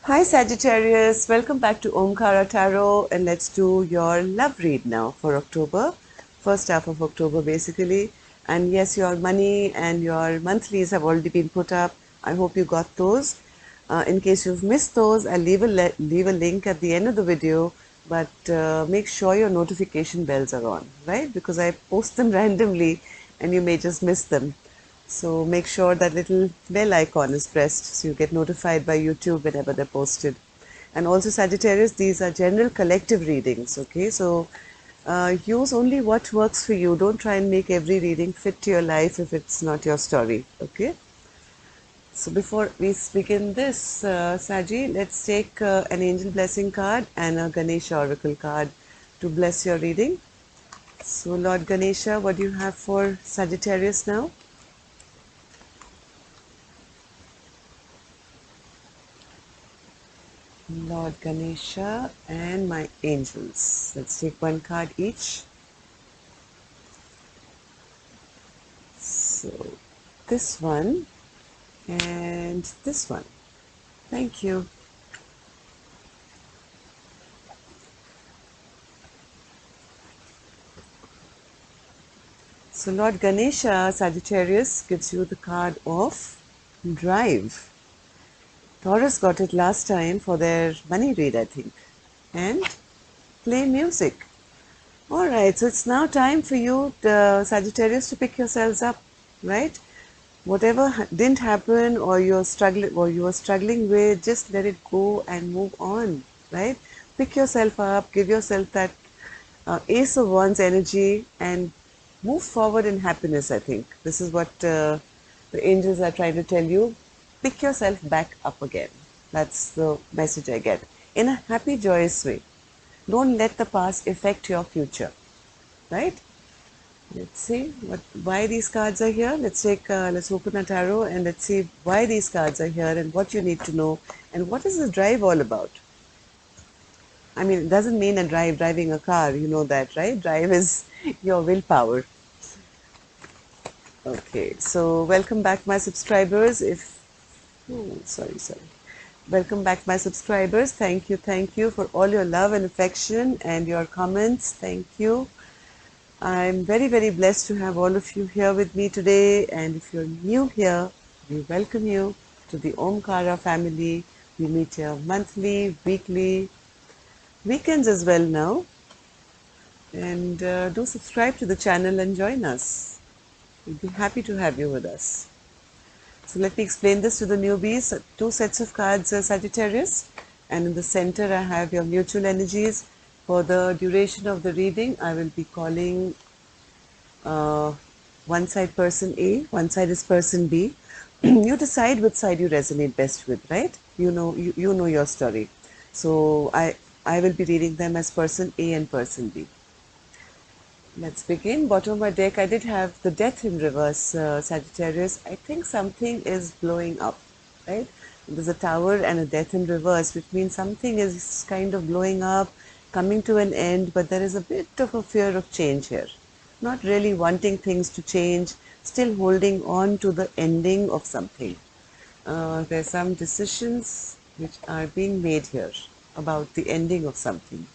Hi Sagittarius, welcome back to Omkara Tarot, and let's do your love read now for October, first half of October basically. And yes, your money and your monthlies have already been put up. I hope you got those. In case you've missed those, I'll leave a link at the end of the video, but make sure your notification bells are on, right? Because I post them randomly and you may just miss them. So make sure that little bell icon is pressed so you get notified by YouTube whenever they're posted. And also Sagittarius, these are general collective readings, okay? So use only what works for you. Don't try and make every reading fit to your life if it's not your story, okay? So before we begin this, Saji, let's take an angel blessing card and a Ganesha oracle card to bless your reading. So Lord Ganesha, what do you have for Sagittarius now? Lord Ganesha and my angels. Let's take one card each. So this one and this one. Thank you. So Lord Ganesha, Sagittarius, gives you the card of Drive. Taurus got it last time for their money read, I think. And play music. Alright, so it's now time for you, Sagittarius, to pick yourselves up, right? Whatever didn't happen or you are struggling with, just let it go and move on, right? Pick yourself up, give yourself that ace of wands energy and move forward in happiness. I think this is what the angels are trying to tell you. Pick yourself back up again. That's the message I get, in a happy, joyous way. Don't let the past affect your future, right? Let's see why these cards are here. Let's open a tarot and let's see why these cards are here and what you need to know and what is the drive all about. I mean, it doesn't mean driving a car, you know that, right? Drive is your willpower. Okay, so welcome back, my subscribers. Sorry. Welcome back, my subscribers. Thank you for all your love and affection and your comments. Thank you. I'm very, very blessed to have all of you here with me today. And if you're new here, we welcome you to the Omkara family. We meet here monthly, weekly, weekends as well now. And do subscribe to the channel and join us. We'll be happy to have you with us. So let me explain this to the newbies. Two sets of cards, Sagittarius. And in the center, I have your mutual energies. For the duration of the reading, I will be calling uh, one side person A, one side is person B. You decide which side you resonate best with, right? You know your story. So I will be reading them as person A and person B. Let's begin. Bottom of my deck, I did have the death in reverse, Sagittarius. I think something is blowing up, right? There's a tower and a death in reverse, which means something is kind of blowing up, coming to an end, but there is a bit of a fear of change here. Not really wanting things to change, still holding on to the ending of something. There's some decisions which are being made here about the ending of something.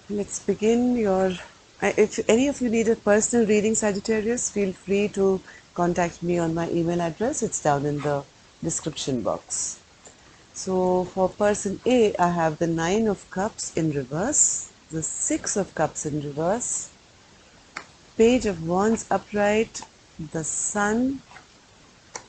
Let's begin your. If any of you need a personal reading, Sagittarius, feel free to contact me on my email address. It's down in the description box. So for person A, I have the Nine of Cups in reverse, the Six of Cups in reverse, Page of Wands upright, the Sun,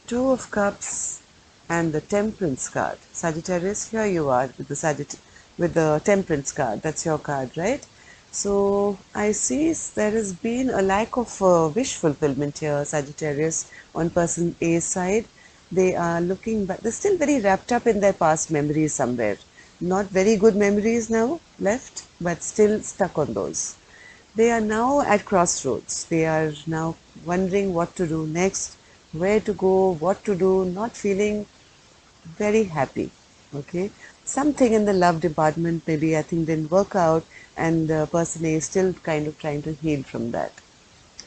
Two of Cups, and the Temperance card. Sagittarius, here you are with the Temperance card. That's your card, right? So I see there has been a lack of wish fulfillment here, Sagittarius, on person A's side. They are looking back. They're still very wrapped up in their past memories somewhere. Not very good memories now left, but still stuck on those. They are now at crossroads. They are now wondering what to do next, where to go, what to do, not feeling very happy. Okay. Something in the love department maybe I think didn't work out and the person A is still kind of trying to heal from that.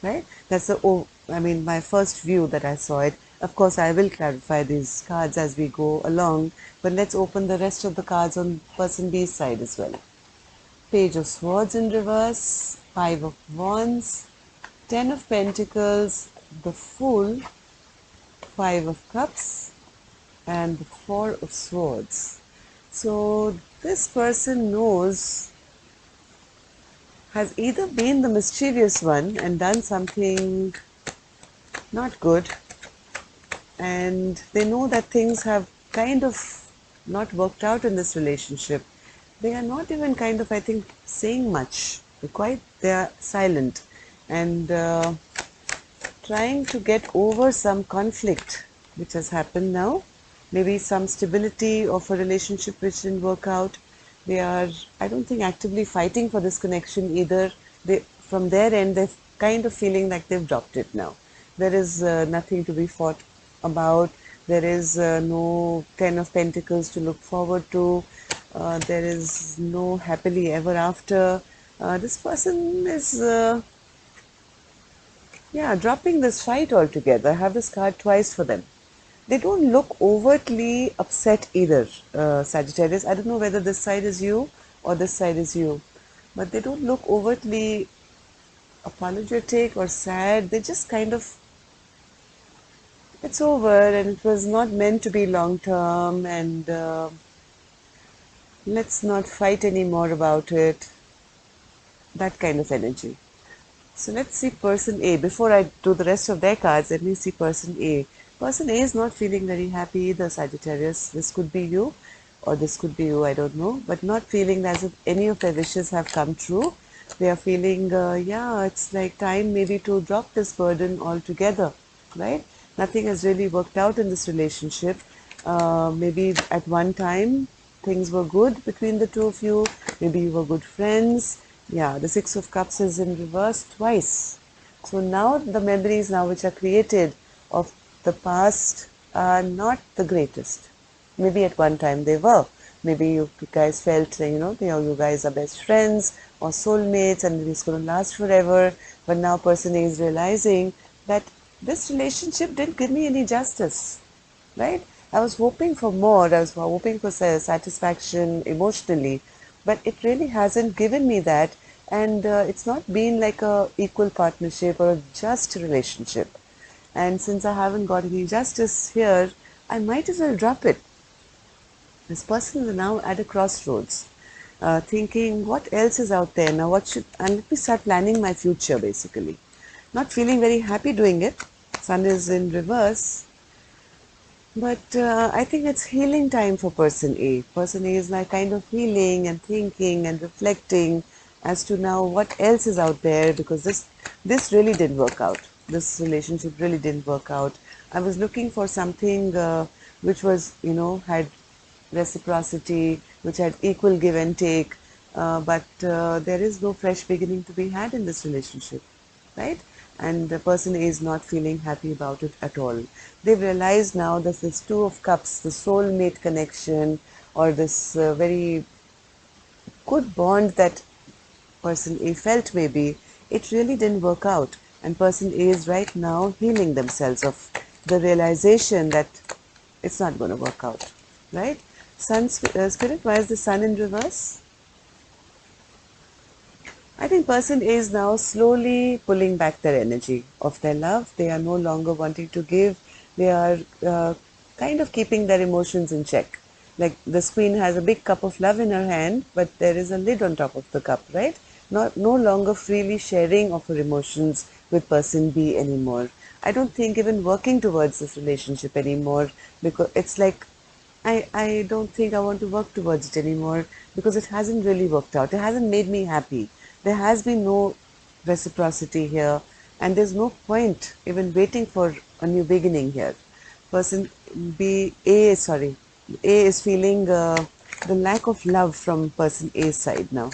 Right? That's the, oh, I mean, my first view that I saw it. Of course, I will clarify these cards as we go along, but let's open the rest of the cards on person B's side as well. Page of Swords in reverse, Five of Wands, Ten of Pentacles, the Fool, Five of Cups, and the Four of Swords. So this person has either been the mischievous one and done something not good, and they know that things have kind of not worked out in this relationship. They are not even kind of, I think, saying much. They are silent and trying to get over some conflict which has happened now. Maybe some stability of a relationship which didn't work out. They are, I don't think, actively fighting for this connection either. From their end, they're kind of feeling like they've dropped it now. There is nothing to be fought about. There is no Ten of Pentacles to look forward to. There is no happily ever after. This person is dropping this fight altogether. I have this card twice for them. They don't look overtly upset either, Sagittarius. I don't know whether this side is you or this side is you, but they don't look overtly apologetic or sad. They just kind of, it's over and it was not meant to be long term, and let's not fight anymore about it. That kind of energy. So let's see person A. Before I do the rest of their cards, let me see person A. Person A is not feeling very happy either, Sagittarius. This could be you or this could be you, I don't know. But not feeling as if any of their wishes have come true. They are feeling, it's like time maybe to drop this burden altogether, right? Nothing has really worked out in this relationship. Maybe at one time things were good between the two of you. Maybe you were good friends. Yeah, the Six of Cups is in reverse twice. So now the memories now which are created of the past are not the greatest. Maybe at one time they were. Maybe you guys felt, you guys are best friends or soulmates and it's going to last forever. But now person A is realizing that this relationship didn't give me any justice, right? I was hoping for more. I was hoping for satisfaction emotionally, but it really hasn't given me that, and it's not been like a equal partnership or a just relationship. And since I haven't got any justice here, I might as well drop it. This person is now at a crossroads, thinking what else is out there now, and let me start planning my future basically. Not feeling very happy doing it. Sun is in reverse. But I think it's healing time for person A. Person A is now kind of healing and thinking and reflecting as to now what else is out there, because this really didn't work out. This relationship really didn't work out. I was looking for something which was, had reciprocity, which had equal give and take, but there is no fresh beginning to be had in this relationship, right? And the person is not feeling happy about it at all. They've realized now that this Two of Cups, the soulmate connection, or this very good bond that person A felt maybe, it really didn't work out. And person A is right now healing themselves of the realization that it's not going to work out, right? Spirit, why is the Sun in reverse? I think person A is now slowly pulling back their energy of their love. They are no longer wanting to give. They are kind of keeping their emotions in check. Like this queen has a big cup of love in her hand, but there is a lid on top of the cup, right? No longer freely sharing of her emotions with person B anymore. I don't think even working towards this relationship anymore, because it's like I don't think I want to work towards it anymore because it hasn't really worked out. It hasn't made me happy. There has been no reciprocity here, and there's no point even waiting for a new beginning here. Person A is feeling the lack of love from person A's side now.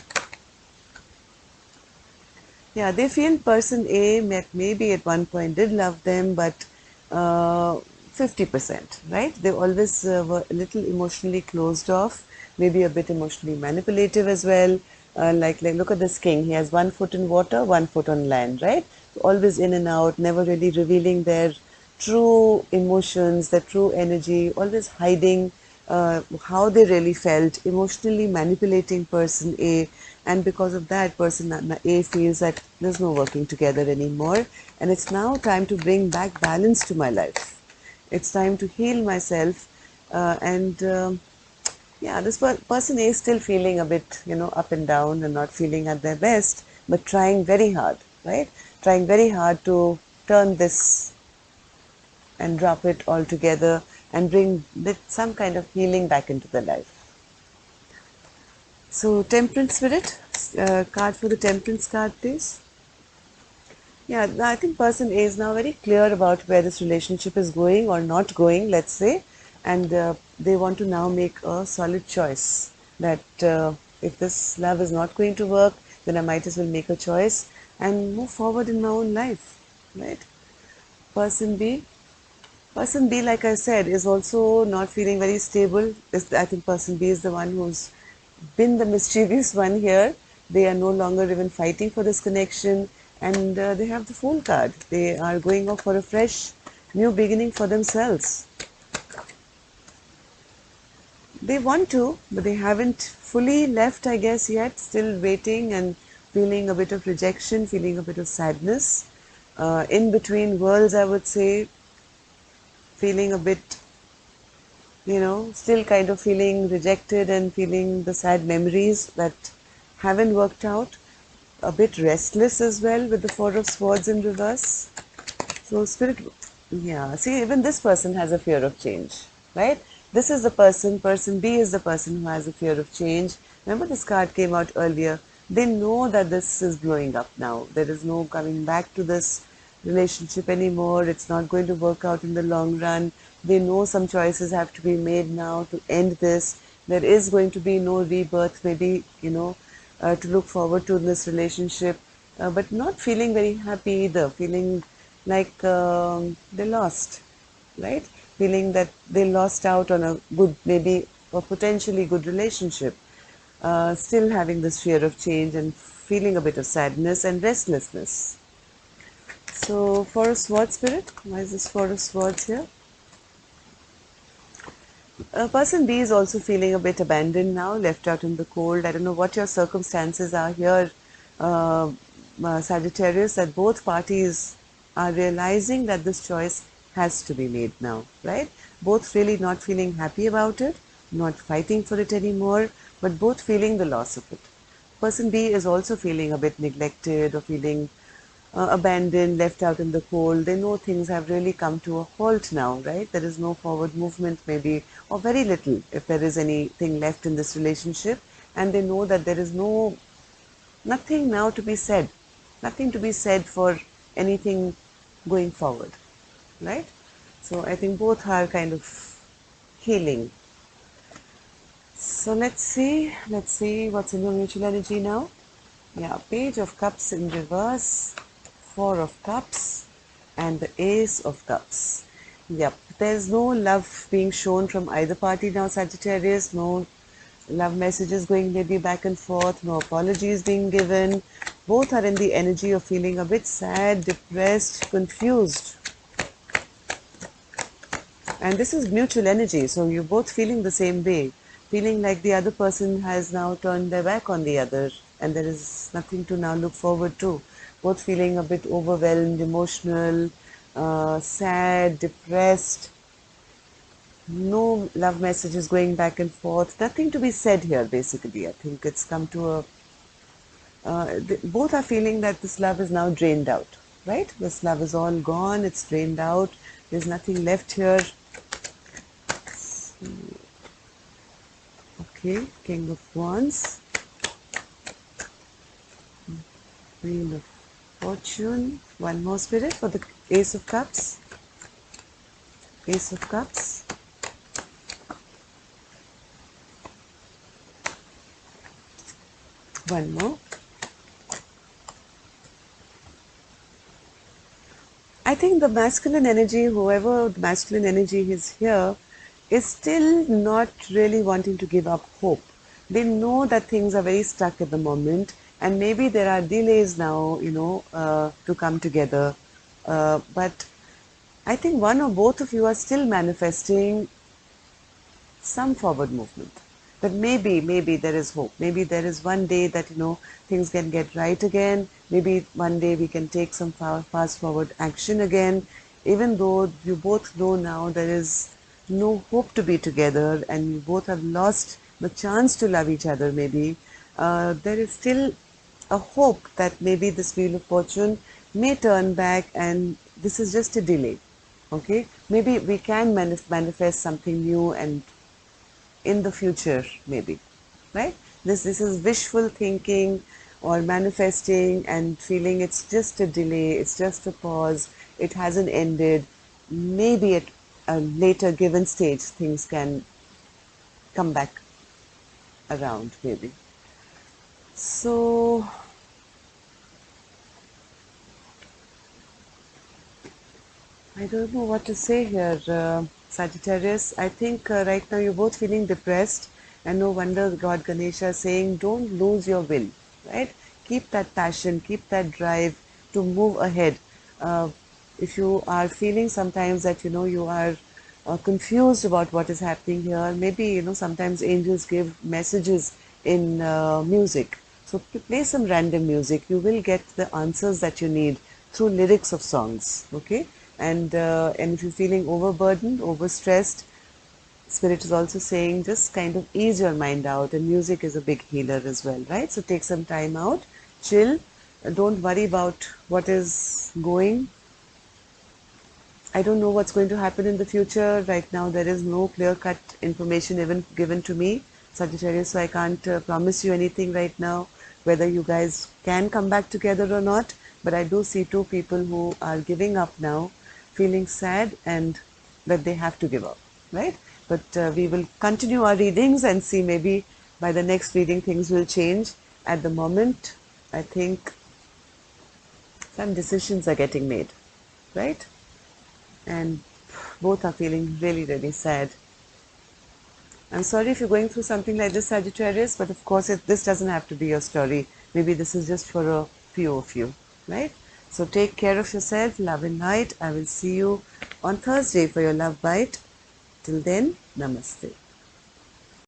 Yeah, they feel person A maybe at one point did love them, but 50%, right? They always were a little emotionally closed off, maybe a bit emotionally manipulative as well. Like look at this king. He has 1 foot in water, 1 foot on land, right? Always in and out, never really revealing their true emotions, their true energy, always hiding how they really felt, emotionally manipulating person A, and because of that, person A feels that there's no working together anymore, and it's now time to bring back balance to my life. It's time to heal myself, and yeah, this person is still feeling a bit, up and down and not feeling at their best, but trying very hard, right? Trying very hard to turn this and drop it all together and bring some kind of healing back into their life. So, Temperance Spirit, card for the Temperance card, please. Yeah, I think person A is now very clear about where this relationship is going or not going, let's say, and they want to now make a solid choice that if this love is not going to work, then I might as well make a choice and move forward in my own life, right? Person B, Person B, like I said, is also not feeling very stable. I think person B is the one who's been the mischievous one here. They are no longer even fighting for this connection, and they have the Fool card. They are going off for a fresh new beginning for themselves. They want to, but they haven't fully left, I guess, yet. Still waiting and feeling a bit of rejection, feeling a bit of sadness. In between worlds, I would say, feeling a bit, still kind of feeling rejected and feeling the sad memories that haven't worked out. A bit restless as well with the Four of Swords in reverse. So, Spirit, yeah, see, even this person has a fear of change, right? This is the person B is the person who has a fear of change. Remember, this card came out earlier. They know that this is blowing up now. There is no coming back to this relationship anymore. It's not going to work out in the long run. They know some choices have to be made now to end this. There is going to be no rebirth, maybe, to look forward to in this relationship, but not feeling very happy either, feeling like they lost, right? Feeling that they lost out on a good, maybe a potentially good relationship, still having this fear of change and feeling a bit of sadness and restlessness. So, Four of Swords Spirit, why is this Four of Swords here? Person B is also feeling a bit abandoned now, left out in the cold. I don't know what your circumstances are here, uh, Sagittarius, that both parties are realizing that this choice has to be made now, right? Both really not feeling happy about it, not fighting for it anymore, but both feeling the loss of it. Person B is also feeling a bit neglected or feeling abandoned, left out in the cold. They know things have really come to a halt now, right? There is no forward movement, maybe, or very little, if there is anything left in this relationship. And they know that there is nothing now to be said, nothing to be said for anything going forward, right? So I think both are kind of healing. So let's see what's in your mutual energy now. Yeah, Page of Cups in reverse, Four of Cups, and the Ace of Cups. Yep, there's no love being shown from either party now, Sagittarius. No love messages going maybe back and forth, no apologies being given. Both are in the energy of feeling a bit sad, depressed, confused. And this is mutual energy, so you're both feeling the same way, feeling like the other person has now turned their back on the other, and there is nothing to now look forward to. Both feeling a bit overwhelmed, emotional, sad, depressed. No love messages going back and forth. Nothing to be said here, basically. I think it's come to a. Both are feeling that this love is now drained out, right? This love is all gone, it's drained out, there's nothing left here. Okay, King of Wands, Wheel of Fortune, one more spirit for the Ace of Cups, Ace of Cups, one more. I think the masculine energy, whoever the masculine energy is here, is still not really wanting to give up hope. They know that things are very stuck at the moment, and maybe there are delays now, to come together. But I think one or both of you are still manifesting some forward movement. That maybe there is hope. Maybe there is one day that, things can get right again. Maybe one day we can take some fast forward action again. Even though you both know now there is no hope to be together and you both have lost the chance to love each other maybe, there is still a hope that maybe this wheel of fortune may turn back and this is just a delay. Okay, maybe we can manifest something new and in the future maybe, right? This is wishful thinking or manifesting and feeling it's just a delay, it's just a pause, it hasn't ended. Maybe at a later given stage things can come back around maybe. So I don't know what to say here, Sagittarius. I think right now you're both feeling depressed, and no wonder God Ganesha is saying, don't lose your will, right? Keep that passion, keep that drive to move ahead. If you are feeling sometimes that, you are confused about what is happening here, maybe, sometimes angels give messages in music. So play some random music. You will get the answers that you need through lyrics of songs, okay? And if you're feeling overburdened, overstressed, Spirit is also saying just kind of ease your mind out, and music is a big healer as well, right? So take some time out, chill, don't worry about what is going. I don't know what's going to happen in the future. Right now there is no clear-cut information even given to me, Sagittarius, so I can't promise you anything right now, whether you guys can come back together or not. But I do see two people who are giving up now, feeling sad and that they have to give up, right? But we will continue our readings and see, maybe by the next reading things will change. At the moment, I think some decisions are getting made, right? And both are feeling really, really sad. I'm sorry if you're going through something like this, Sagittarius, but of course this doesn't have to be your story. Maybe this is just for a few of you, right? So take care of yourself, love and light. I will see you on Thursday for your love bite. Till then, namaste.